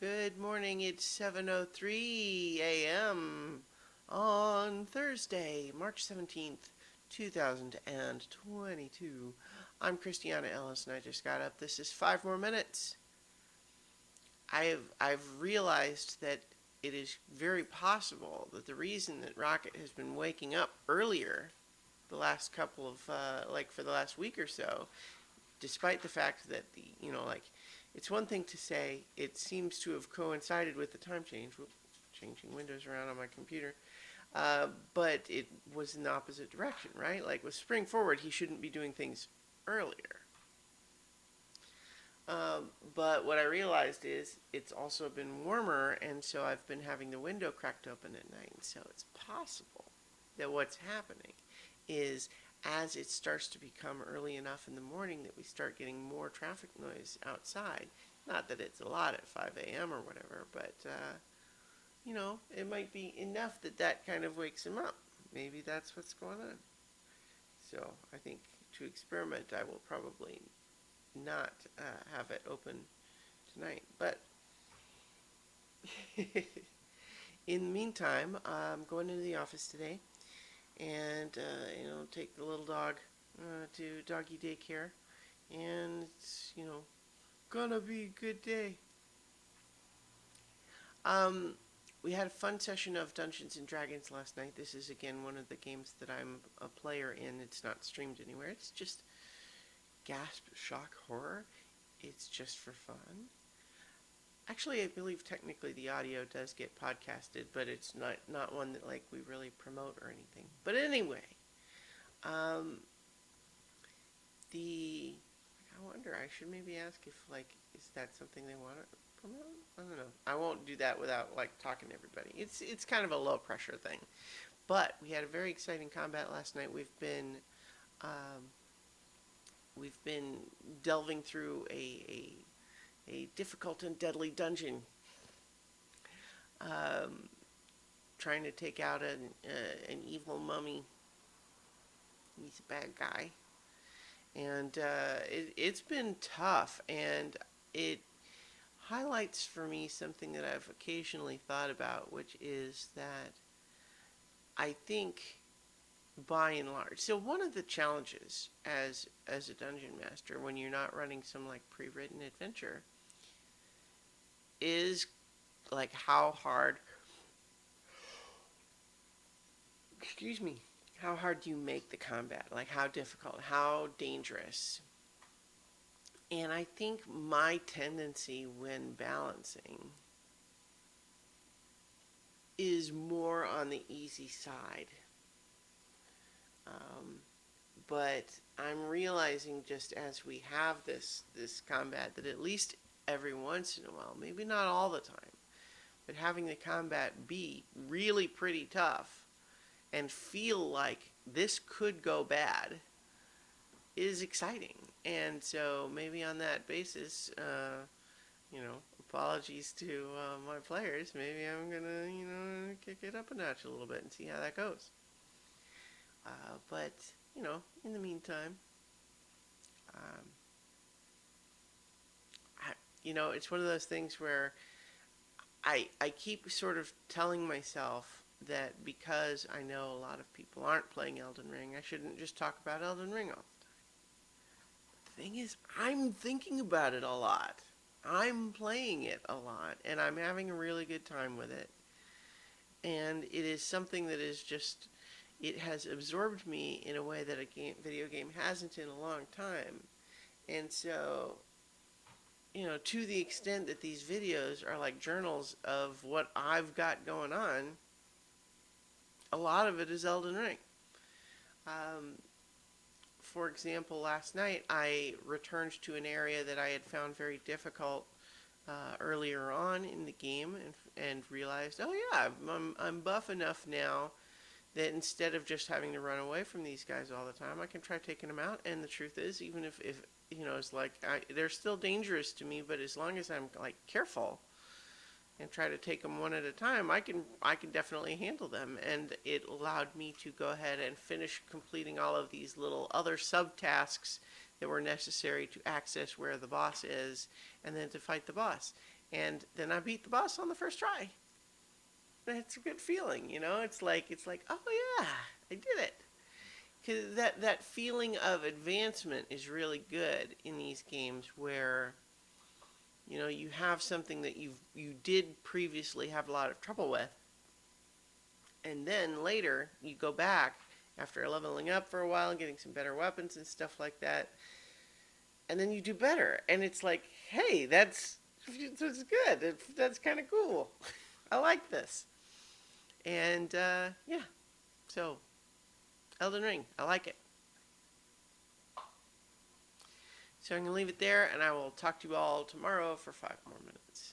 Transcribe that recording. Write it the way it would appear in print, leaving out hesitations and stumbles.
Good morning. It's 7:03 a.m. on Thursday, March 17th, 2022. I'm Christiana Ellis and I just got up. This is 5 more minutes. I've realized that it is very possible that the reason that Rocket has been waking up earlier the last couple of for the last week or so, despite the fact that it's one thing to say it seems to have coincided with the time change. Whoops, changing windows around on my computer. But it was in the opposite direction, right? Like with spring forward, he shouldn't be doing things earlier. But what I realized is it's also been warmer, and so I've been having the window cracked open at night. So it's possible that what's happening is as it starts to become early enough in the morning that we start getting more traffic noise outside. Not that it's a lot at 5 a.m. or whatever, but, it might be enough that kind of wakes him up. Maybe that's what's going on. So I think to experiment, I will probably not have it open tonight. But in the meantime, I'm going into the office today and take the little dog to doggy daycare, and it's gonna be a good day. We had a fun session of Dungeons and Dragons last night. This is again one of the games that I'm a player in. It's not streamed anywhere. It's just gasp, shock, horror. It's just for fun. Actually, I believe technically the audio does get podcasted, but it's not one that we really promote or anything. But anyway, I wonder, I should maybe ask if is that something they want to promote? I don't know. I won't do that without talking to everybody. It's kind of a low pressure thing. But we had a very exciting combat last night. We've been delving through a difficult and deadly dungeon, trying to take out an evil mummy. He's a bad guy, and it's been tough, and it highlights for me something that I've occasionally thought about, which is that I think by and large, so one of the challenges as a dungeon master when you're not running some pre-written adventure is how hard do you make the combat, how difficult, how dangerous. And I think my tendency when balancing is more on the easy side. But I'm realizing just as we have this combat that at least every once in a while, maybe not all the time, but having the combat be really pretty tough and feel like this could go bad is exciting. And so maybe on that basis, apologies to my players, maybe I'm gonna kick it up a notch a little bit and see how that goes. But in the meantime, it's one of those things where I keep sort of telling myself that because I know a lot of people aren't playing Elden Ring, I shouldn't just talk about Elden Ring all the time. The thing is, I'm thinking about it a lot. I'm playing it a lot, and I'm having a really good time with it. And it is something that is just, it has absorbed me in a way that a video game hasn't in a long time. And so, to the extent that these videos are like journals of what I've got going on, a lot of it is Elden Ring. For example, last night I returned to an area that I had found very difficult earlier on in the game, and realized, oh yeah, I'm buff enough now that instead of just having to run away from these guys all the time, I can try taking them out. And the truth is, even if it's they're still dangerous to me, but as long as I'm careful and try to take them one at a time, I can definitely handle them. And it allowed me to go ahead and finish completing all of these little other subtasks that were necessary to access where the boss is, and then to fight the boss. And then I beat the boss on the first try. It's a good feeling, you know. It's like, oh yeah, I did it. Because that feeling of advancement is really good in these games where you have something that you did previously have a lot of trouble with, and then later you go back after leveling up for a while and getting some better weapons and stuff like that, and then you do better, and it's like, hey, that's good. That's kind of cool. I like this, and yeah, so Elden Ring, I like it. So I'm gonna leave it there, and I will talk to you all tomorrow for 5 more minutes.